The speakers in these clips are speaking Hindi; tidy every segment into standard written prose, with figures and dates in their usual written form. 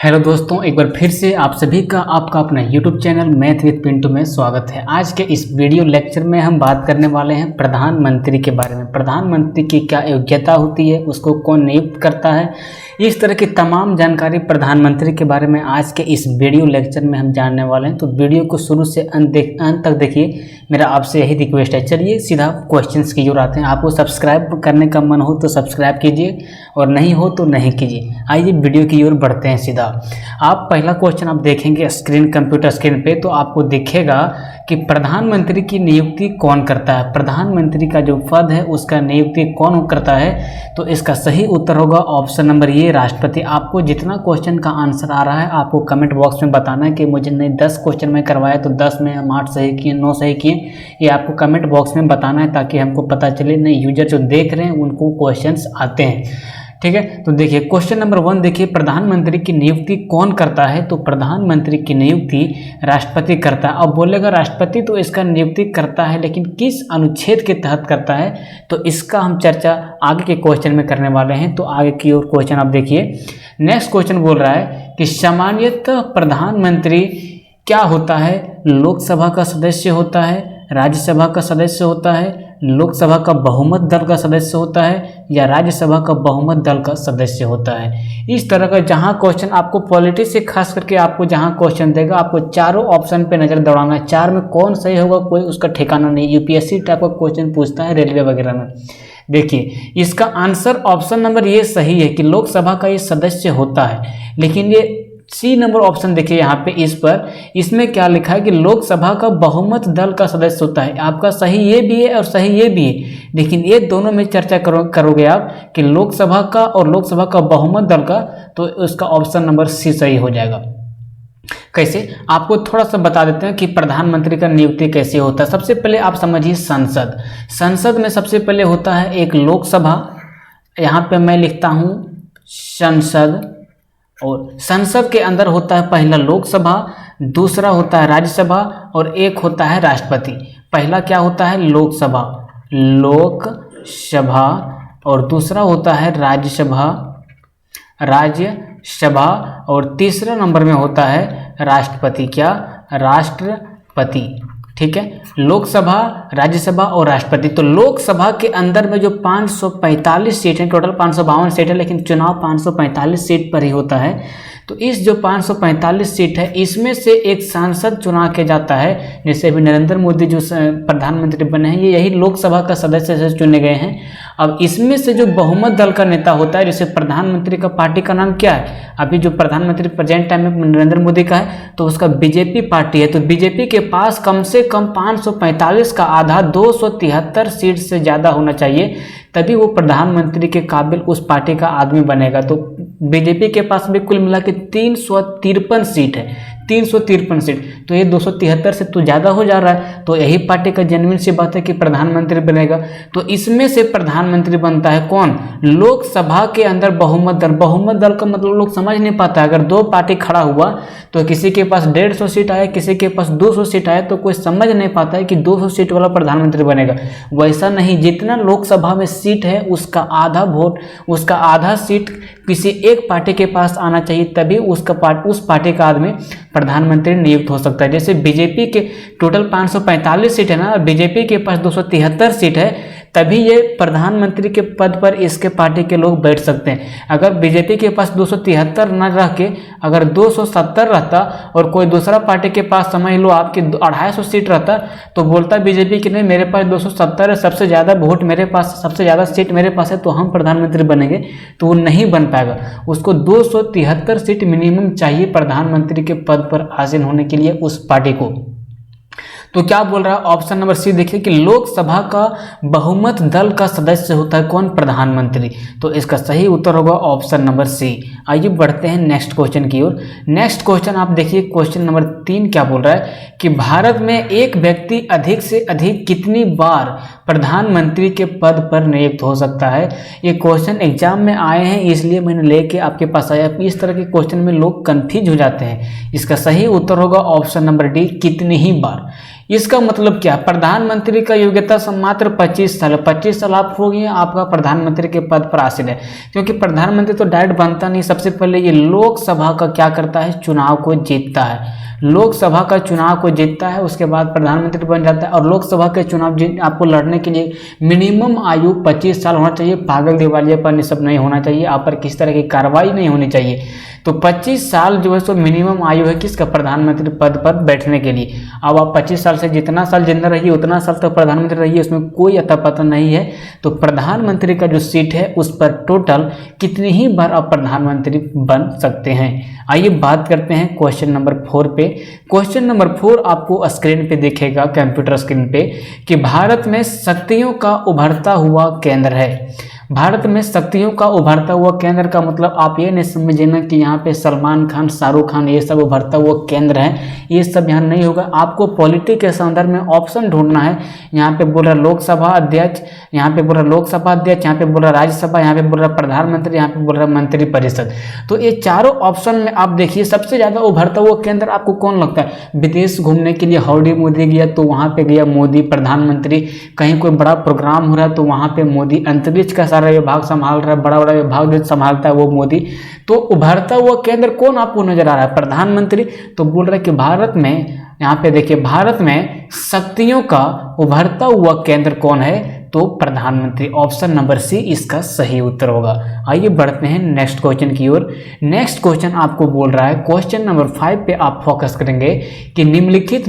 हेलो दोस्तों, एक बार फिर से आप सभी का आपका अपना YouTube channel math with Pintu में स्वागत है। आज के इस वीडियो लेक्चर में हम बात करने वाले हैं प्रधानमंत्री के बारे में। प्रधानमंत्री की क्या योग्यता होती है, उसको कौन नियुक्त करता है, इस तरह की तमाम जानकारी प्रधानमंत्री के बारे में आज के इस वीडियो लेक्चर में हम जानने वाले हैं। तो वीडियो को शुरू से अंत तक देखिए, मेरा आपसे यही रिक्वेस्ट है। चलिए सीधा क्वेश्चंस की ओर आते हैं। आपको सब्सक्राइब करने का मन हो तो सब्सक्राइब कीजिए और नहीं हो तो नहीं कीजिए। आइए वीडियो की ओर बढ़ते हैं सीधा। आप पहला क्वेश्चन आप देखेंगे कंप्यूटर स्क्रीन पे, तो आपको दिखेगा कि प्रधानमंत्री की नियुक्ति कौन करता है। प्रधानमंत्री का जो पद है उसका नियुक्ति कौन करता है, तो इसका सही उत्तर होगा ऑप्शन नंबर ए, राष्ट्रपति। आपको जितना क्वेश्चन का आंसर आ रहा है आपको कमेंट बॉक्स में बताना है कि मुझे नहीं 10 क्वेश्चन में करवाया तो 10 में हम 8 सही किए, 9 सही किए, ये आपको कमेंट बॉक्स में बताना है ताकि हमको पता चले नहीं यूजर जो देख रहे हैं उनको क्वेश्चंस आते हैं। ठीक है, तो देखिए क्वेश्चन नंबर 1 देखिए, प्रधानमंत्री की नियुक्ति कौन करता है, तो प्रधानमंत्री की नियुक्ति राष्ट्रपति करता है। अब बोलेगा राष्ट्रपति तो इसका नियुक्ति करता है, लेकिन किस अनुच्छेद के तहत करता है, तो इसका हम चर्चा आगे के क्वेश्चन में करने वाले हैं। तो आगे की ओर क्वेश्चन आप देखिए। नेक्स्ट क्वेश्चन बोल रहा है कि सामान्यतः प्रधानमंत्री क्या होता है, लोकसभा का सदस्य होता है, राज्यसभा का सदस्य होता है, लोकसभा का बहुमत दल का सदस्य होता है, या राज्यसभा का बहुमत दल का सदस्य होता है। इस तरह का जहां क्वेश्चन आपको पॉलिटिक्स से खास करके आपको जहां क्वेश्चन देगा, आपको चारों ऑप्शन पे नजर दौड़ाना है। 4 में कौन सही होगा कोई उसका ठिकाना नहीं। यूपीएससी टाइप का क्वेश्चन पूछता है रेलवे वगैरह में। देखिए इसका आंसर ऑप्शन नंबर ये सही है कि लोकसभा का ये सदस्य होता है, लेकिन ये सी नंबर ऑप्शन देखिए यहाँ पे इसमें क्या लिखा है कि लोकसभा का बहुमत दल का सदस्य होता है। आपका सही ये भी है और सही ये भी है, लेकिन ये दोनों में चर्चा करोगे आप कि लोकसभा का और लोकसभा का बहुमत दल का, तो उसका ऑप्शन नंबर सी सही हो जाएगा। कैसे, आपको थोड़ा सा बता देते हैं कि प्रधानमंत्री का नियुक्ति कैसे होता है। सबसे पहले आप समझिए संसद में सबसे पहले होता है एक लोकसभा, यहाँ पे मैं लिखता हूँ संसद, और संसद के अंदर होता है पहला लोकसभा, दूसरा होता है राज्यसभा और एक होता है राष्ट्रपति। पहला क्या होता है लोकसभा और दूसरा होता है राज्यसभा और तीसरा नंबर में होता है राष्ट्रपति। क्या, राष्ट्रपति। ठीक है, लोकसभा, राज्यसभा और राष्ट्रपति। तो लोकसभा के अंदर में जो 545 सीट है, टोटल 552 सीट है, लेकिन चुनाव 545 सीट पर ही होता है। तो इस जो 545 सीट है इसमें से एक सांसद चुना के जाता है। जैसे अभी नरेंद्र मोदी जो प्रधानमंत्री बने हैं, ये यही लोकसभा का सदस्य से चुने गए हैं। अब इसमें से जो बहुमत दल का नेता होता है, जैसे प्रधानमंत्री का पार्टी का नाम क्या है, अभी जो प्रधानमंत्री प्रेजेंट टाइम में नरेंद्र मोदी का है, तो उसका बीजेपी पार्टी है। तो बीजेपी के पास कम से कम 545 का आधा 273 सीट से ज़्यादा होना चाहिए, तभी वो प्रधानमंत्री के काबिल उस पार्टी का आदमी बनेगा। तो बीजेपी के पास भी कुल मिला के 353 सीट है, 353 सीट। तो ये 273 से तो ज़्यादा हो जा रहा है, तो यही पार्टी का जेन्युइन सी बात है कि प्रधानमंत्री बनेगा। तो इसमें से प्रधानमंत्री बनता है कौन, लोकसभा के अंदर बहुमत दल। बहुमत दल का मतलब लोग समझ नहीं पाता। अगर 2 पार्टी खड़ा हुआ तो किसी के पास 150 सीट आया, किसी के पास 200 सीट आया, तो कोई समझ नहीं पाता है कि 200 सीट वाला प्रधानमंत्री बनेगा। वैसा नहीं, जितना लोकसभा में सीट है उसका आधा वोट, उसका आधा सीट किसी एक पार्टी के पास आना चाहिए, तभी उस पार्टी का आदमी प्रधानमंत्री नियुक्त हो सकता है। जैसे बीजेपी के टोटल 545 सीट है ना, बीजेपी के पास 273 सीट है, तभी ये प्रधानमंत्री के पद पर इसके पार्टी के लोग बैठ सकते हैं। अगर बीजेपी के पास 273 न रह के अगर 270 रहता और कोई दूसरा पार्टी के पास समझ लो आपके 250 सीट रहता, तो बोलता बीजेपी कि नहीं मेरे पास 270 है, सबसे ज़्यादा वोट मेरे पास, सबसे ज़्यादा सीट मेरे पास है, तो हम प्रधानमंत्री बनेंगे, तो वो नहीं बन पाएगा। उसको 273 सीट मिनिमम चाहिए प्रधानमंत्री के पद पर आसीन होने के लिए उस पार्टी को। तो क्या बोल रहा है ऑप्शन नंबर सी देखिए कि लोकसभा का बहुमत दल का सदस्य होता है कौन, प्रधानमंत्री। तो इसका सही उत्तर होगा ऑप्शन नंबर सी। आइए बढ़ते हैं नेक्स्ट क्वेश्चन की ओर। नेक्स्ट क्वेश्चन आप देखिए, क्वेश्चन नंबर 3 क्या बोल रहा है कि भारत में एक व्यक्ति अधिक से अधिक कितनी बार प्रधानमंत्री के पद पर नियुक्त हो सकता है। ये क्वेश्चन एग्जाम में आए हैं इसलिए मैंने लेके आपके पास आया। इस तरह के क्वेश्चन में लोग कंफ्यूज हो जाते हैं। इसका सही उत्तर होगा ऑप्शन नंबर डी, कितनी ही बार। इसका मतलब क्या, प्रधानमंत्री का योग्यता मात्र 25 साल है। 25 साल आप हो गए, आपका प्रधानमंत्री के पद पर आसीन है। क्योंकि प्रधानमंत्री तो डायरेक्ट बनता नहीं, सबसे पहले ये लोकसभा का क्या करता है, चुनाव को जीतता है। लोकसभा का चुनाव को जीतता है, उसके बाद प्रधानमंत्री बन जाता है। और लोकसभा के चुनाव आपको लड़ने के लिए मिनिमम आयु 25 साल होना चाहिए। पागल दिवालियापन सब नहीं होना चाहिए, आप पर किस तरह की कार्रवाई नहीं होनी चाहिए। तो 25 साल जो है सो मिनिमम आयु है किसका, प्रधानमंत्री पद पर बैठने के लिए। अब आप 25 साल से जितना साल जिंदा रहिए उतना साल तक प्रधानमंत्री रहिए, उसमें कोई अता पता नहीं है। तो प्रधानमंत्री का जो सीट है उस पर टोटल कितनी ही बार आप प्रधानमंत्री बन सकते हैं। आइए बात करते हैं क्वेश्चन नंबर 4 पे। क्वेश्चन नंबर 4 आपको स्क्रीन पे दिखेगा, कंप्यूटर स्क्रीन पे, कि भारत में शक्तियों का उभरता हुआ केंद्र है। भारत में शक्तियों का उभरता हुआ केंद्र का मतलब आप ये नहीं समझना कि यहाँ पे सलमान खान, शाहरुख खान ये सब उभरता हुआ केंद्र है, ये सब यहाँ नहीं होगा। आपको पॉलिटिक्स के संदर्भ में ऑप्शन ढूंढना है। यहाँ पे बोल रहा लोकसभा अध्यक्ष, यहाँ पे बोल रहा लोकसभा अध्यक्ष, यहाँ पे बोल रहा राज्यसभा, यहाँ पे बोल रहा प्रधानमंत्री, यहाँ पे बोल रहा मंत्रिपरिषद। तो ये चारों ऑप्शन में आप देखिए सबसे ज्यादा उभरता हुआ केंद्र आपको कौन लगता है। विदेश घूमने के लिए हाउडी मोदी गया तो वहाँ पे गया मोदी प्रधानमंत्री। कहीं कोई बड़ा प्रोग्राम हो रहा है तो वहाँ पे मोदी। अंतरिक्ष का सारा विभाग संभाल रहा है, बड़ा बड़ा विभाग जो संभालता है वो मोदी। तो उभरता हुआ केंद्र कौन आपको नजर आ रहा है, प्रधानमंत्री। तो बोल रहे कि भारत में, यहाँ पे देखिए, भारत में शक्तियों का उभरता हुआ केंद्र कौन है, तो प्रधानमंत्री। ऑप्शन नंबर सी इसका सही उत्तर होगा। आइए बढ़ते हैं नेक्स्ट क्वेश्चन की ओर। नेक्स्ट क्वेश्चन आपको बोल रहा है, क्वेश्चन नंबर 5 पे आप फोकस करेंगे कि निम्नलिखित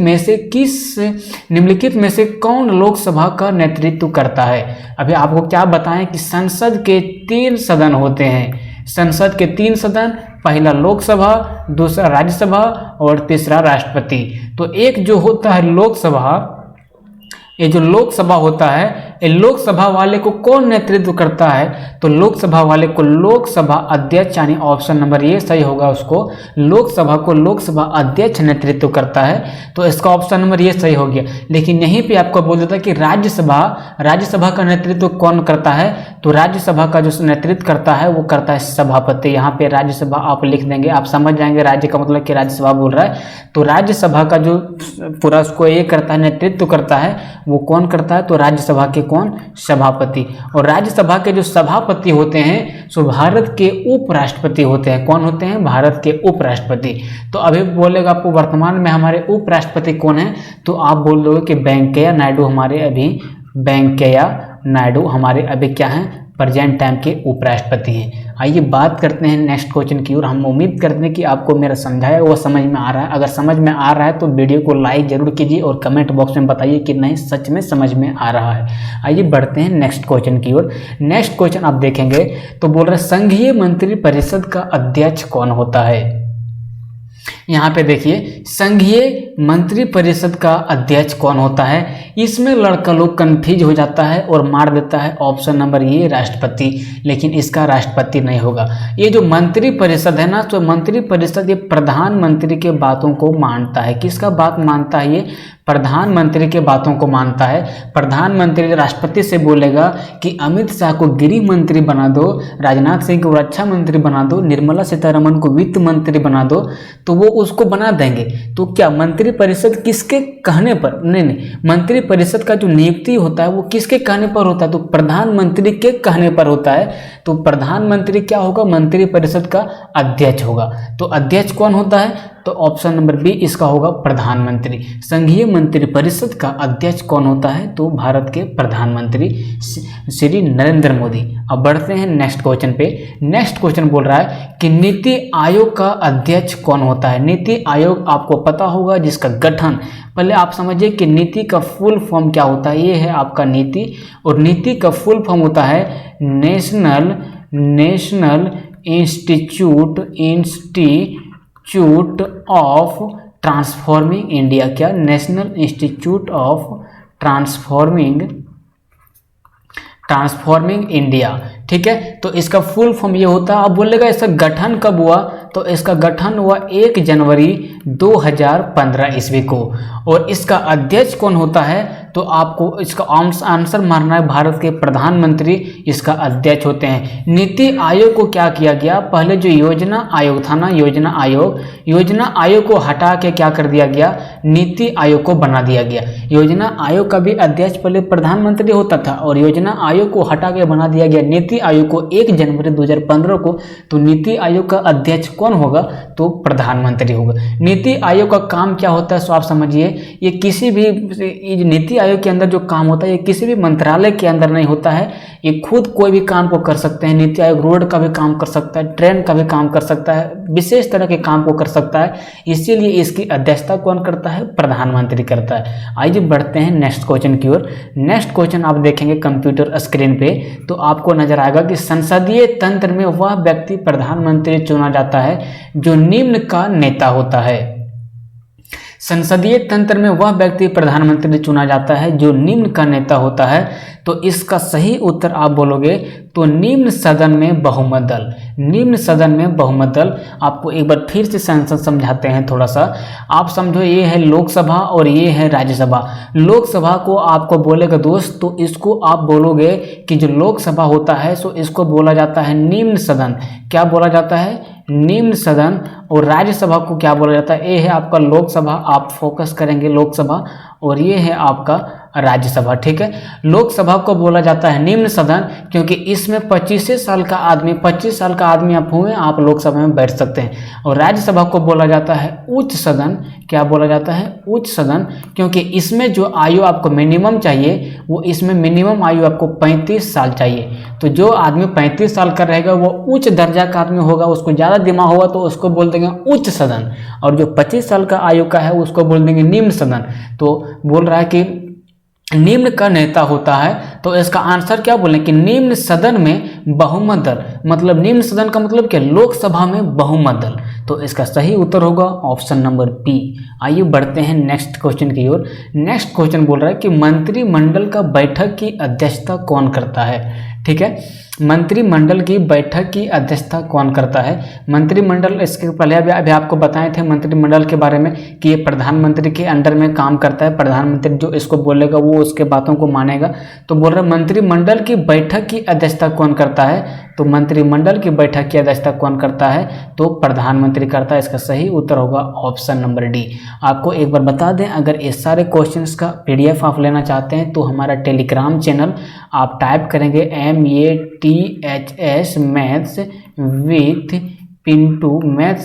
में से कौन लोकसभा का नेतृत्व करता है। अभी आपको क्या बताएं कि संसद के 3 सदन होते हैं। संसद के 3 सदन, पहला लोकसभा, दूसरा राज्यसभा और तीसरा राष्ट्रपति। तो एक जो होता है लोकसभा, ये जो लोकसभा होता है, ये लोकसभा वाले को कौन नेतृत्व करता है, तो लोकसभा वाले को लोकसभा अध्यक्ष, यानी ऑप्शन नंबर ये सही होगा उसको, लोकसभा को लोकसभा अध्यक्ष नेतृत्व करता है। तो इसका ऑप्शन नंबर ये सही हो गया। लेकिन यहीं पे आपको बोल देता है कि राज्यसभा का नेतृत्व कौन करता है, तो राज्यसभा का जो नेतृत्व करता है वो करता है सभापति। यहाँ पे राज्यसभा आप लिख देंगे, आप समझ जाएंगे राज्य का मतलब कि राज्यसभा बोल रहा है। तो राज्यसभा का जो पूरा उसको ये करता है, नेतृत्व करता है, वो कौन करता है, तो राज्यसभा के कौन, सभापति। और राज्यसभा के जो सभापति होते हैं सो भारत के उपराष्ट्रपति होते हैं। कौन होते हैं, भारत के उपराष्ट्रपति। तो अभी बोलेगा आपको वर्तमान में हमारे उपराष्ट्रपति कौन है, तो आप बोल दोगे कि वेंकैया नायडू हमारे अभी क्या हैं, प्रेजेंट टाइम के उपराष्ट्रपति हैं। आइए बात करते हैं नेक्स्ट क्वेश्चन की ओर। हम उम्मीद करते हैं कि आपको मेरा समझाया वो समझ में आ रहा है। अगर समझ में आ रहा है तो वीडियो को लाइक जरूर कीजिए और कमेंट बॉक्स में बताइए कि नहीं सच में समझ में आ रहा है। आइए बढ़ते हैं नेक्स्ट क्वेश्चन की ओर। नेक्स्ट क्वेश्चन आप देखेंगे तो बोल रहे संघीय मंत्रिपरिषद का अध्यक्ष कौन होता है। यहाँ पे देखिए संघीय मंत्रिपरिषद का अध्यक्ष कौन होता है। इसमें लड़का लोग कंफ्यूज हो जाता है और मार देता है ऑप्शन नंबर ये राष्ट्रपति, लेकिन इसका राष्ट्रपति नहीं होगा। ये जो मंत्रिपरिषद है ना, तो मंत्रिपरिषद ये प्रधानमंत्री के बातों को मानता है। किसका बात मानता है, ये प्रधानमंत्री के बातों को मानता है। प्रधानमंत्री राष्ट्रपति से बोलेगा कि अमित शाह को गृह मंत्री बना दो, राजनाथ सिंह को रक्षा मंत्री बना दो, निर्मला सीतारमण को वित्त मंत्री बना दो, तो वो उसको बना देंगे। तो क्या मंत्रिपरिषद किसके कहने पर, नहीं, मंत्रिपरिषद का जो नियुक्ति होता है वो किसके कहने पर होता है, तो प्रधानमंत्री के कहने पर होता है। तो प्रधानमंत्री क्या होगा, मंत्रिपरिषद का अध्यक्ष होगा। तो अध्यक्ष कौन होता है, तो ऑप्शन नंबर बी इसका होगा प्रधानमंत्री। संघीय मंत्रिपरिषद का अध्यक्ष कौन होता है, तो भारत के प्रधानमंत्री श्री नरेंद्र मोदी। अब बढ़ते हैं नेक्स्ट क्वेश्चन पे। नेक्स्ट क्वेश्चन बोल रहा है कि नीति आयोग का अध्यक्ष कौन होता है। नीति आयोग आपको पता होगा जिसका गठन, पहले आप समझिए कि नीति का फुल फॉर्म क्या होता है। ये है आपका नीति, और नीति का फुल फॉर्म होता है national institute of transforming India. क्या, national institute of transforming India. ठीक है, तो इसका फुल फॉर्म ये होता है। अब बोलेगा इसका गठन कब हुआ, तो इसका गठन हुआ 1 जनवरी 2015 ईस्वी को। और इसका अध्यक्ष कौन होता है, तो आपको इसका आंसर मारना है भारत के प्रधानमंत्री इसका अध्यक्ष होते हैं। नीति आयोग को क्या किया गया, पहले जो योजना आयोग था ना, योजना आयोग को हटा के क्या कर दिया गया, नीति आयोग को बना दिया गया। योजना आयोग का भी अध्यक्ष पहले प्रधानमंत्री होता था और योजना आयोग को हटा के बना दिया गया नीति आयोग को 1 जनवरी 2015 को। तो नीति आयोग का अध्यक्ष कौन होगा, तो प्रधानमंत्री होगा। नीति आयोग का काम क्या होता है, सो आप समझिए, ये किसी भी नीति आयोग के अंदर जो काम होता है ये किसी भी मंत्रालय के अंदर नहीं होता है, ये खुद कोई भी काम को कर सकते हैं। नीति आयोग रोड का भी काम कर सकता है, ट्रेन का भी काम कर सकता है, विशेष तरह के काम को कर सकता है, इसीलिए इसकी अध्यक्षता कौन करता है, प्रधानमंत्री करता है। आइए बढ़ते हैं नेक्स्ट क्वेश्चन की ओर। नेक्स्ट क्वेश्चन आप देखेंगे कंप्यूटर स्क्रीन पे तो आपको नजर आएगा कि संसदीय तंत्र में वह व्यक्ति प्रधानमंत्री चुना जाता है जो निम्न का नेता होता है। संसदीय तंत्र में वह व्यक्ति प्रधानमंत्री चुना जाता है जो निम्न का नेता होता है। तो इसका सही उत्तर आप बोलोगे तो निम्न सदन में बहुमत दल। निम्न सदन में बहुमत दल, आपको एक बार फिर से संसद समझाते हैं थोड़ा सा। आप समझो ये है लोकसभा और ये है राज्यसभा। लोकसभा को आपको बोलेगा दोस्त, तो इसको आप बोलोगे कि जो लोकसभा होता है सो इसको बोला जाता है निम्न सदन। क्या बोला जाता है, निम्न सदन। और राज्यसभा को क्या बोला जाता है, ये है आपका लोकसभा, आप फोकस करेंगे लोकसभा, और ये है आपका राज्यसभा। ठीक है, लोकसभा को बोला जाता है निम्न सदन क्योंकि इसमें 25 साल का आदमी आप हुए, आप लोकसभा में बैठ सकते हैं। और राज्यसभा को बोला जाता है उच्च सदन। क्या बोला जाता है, उच्च सदन, क्योंकि इसमें जो आयु आपको मिनिमम चाहिए वो इसमें मिनिमम आयु आपको 35 साल चाहिए। तो जो आदमी 35 साल का रहेगा वो उच्च दर्जा का आदमी होगा, उसको ज़्यादा दिमाग होगा तो उसको बोल देंगे उच्च सदन, और जो 25 साल का आयु का है उसको बोल देंगे निम्न सदन। तो बोल रहा है कि निम्न का नेता होता है, तो इसका आंसर क्या बोलें कि निम्न सदन में बहुमत दल। मतलब निम्न सदन का मतलब क्या, लोकसभा में बहुमत दल। तो इसका सही उत्तर होगा ऑप्शन नंबर बी। आइए बढ़ते हैं नेक्स्ट क्वेश्चन की ओर। नेक्स्ट क्वेश्चन बोल रहा है कि मंत्रिमंडल का बैठक की अध्यक्षता कौन करता है। ठीक है, मंत्रिमंडल की बैठक की अध्यक्षता कौन करता है। मंत्रिमंडल, इसके पहले अभी आपको बताए थे मंत्रिमंडल के बारे में कि ये प्रधानमंत्री के अंडर में काम करता है। प्रधानमंत्री जो इसको बोलेगा वो उसके बातों को मानेगा। तो बोल रहा है मंत्रिमंडल की बैठक की अध्यक्षता कौन करता है। तो मंत्रिमंडल की बैठक की अध्यक्षता कौन करता है, तो प्रधानमंत्री करता है। इसका सही उत्तर होगा ऑप्शन नंबर डी। आपको एक बार बता दें, अगर इस सारे क्वेश्चंस का PDF आप लेना चाहते हैं तो हमारा टेलीग्राम चैनल आप टाइप करेंगे MATHS maths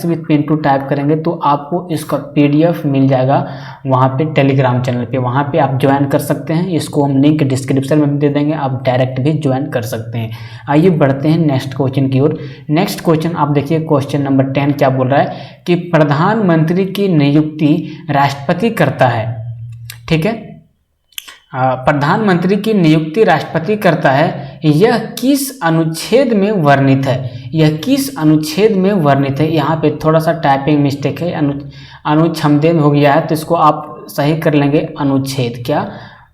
with Pintu type करेंगे तो आपको इसका PDF मिल जाएगा वहाँ पे टेलीग्राम चैनल पे। वहाँ पे आप ज्वाइन कर सकते हैं, इसको हम लिंक डिस्क्रिप्शन में दे देंगे, आप डायरेक्ट भी ज्वाइन कर सकते हैं। आइए बढ़ते हैं नेक्स्ट क्वेश्चन की ओर। नेक्स्ट क्वेश्चन आप देखिए, क्वेश्चन नंबर 10 क्या बोल रहा है कि प्रधानमंत्री की नियुक्ति राष्ट्रपति करता है। ठीक है, प्रधानमंत्री की नियुक्ति राष्ट्रपति करता है। यह किस अनुच्छेद में वर्णित है, यह किस अनुच्छेद में वर्णित है। यहाँ पे थोड़ा सा टाइपिंग मिस्टेक है, अनुच्छेद हो गया है, तो इसको आप सही कर लेंगे अनुच्छेद। क्या,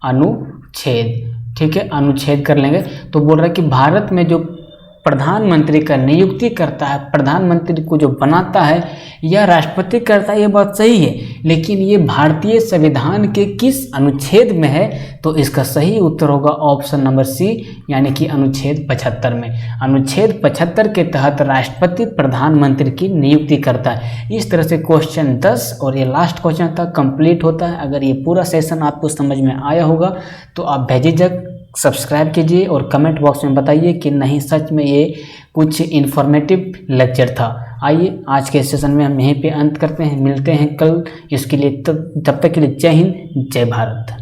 अनुच्छेद। ठीक है, अनुच्छेद कर लेंगे। तो बोल रहा है कि भारत में जो प्रधानमंत्री का नियुक्ति करता है, प्रधानमंत्री को जो बनाता है यह राष्ट्रपति करता है। ये बात सही है, लेकिन ये भारतीय संविधान के किस अनुच्छेद में है। तो इसका सही उत्तर होगा ऑप्शन नंबर सी, यानी कि अनुच्छेद 75 में। अनुच्छेद 75 के तहत राष्ट्रपति प्रधानमंत्री की नियुक्ति करता है। इस तरह से क्वेश्चन 10 और ये लास्ट क्वेश्चन तक कंप्लीट होता है। अगर ये पूरा सेशन आपको समझ में आया होगा तो आप बेझिझक सब्सक्राइब कीजिए और कमेंट बॉक्स में बताइए कि नहीं सच में ये कुछ इन्फॉर्मेटिव लेक्चर था। आइए आज के सेशन में हम यहीं पे अंत करते हैं, मिलते हैं कल। इसके लिए तब तक के लिए जय हिंद, जय भारत।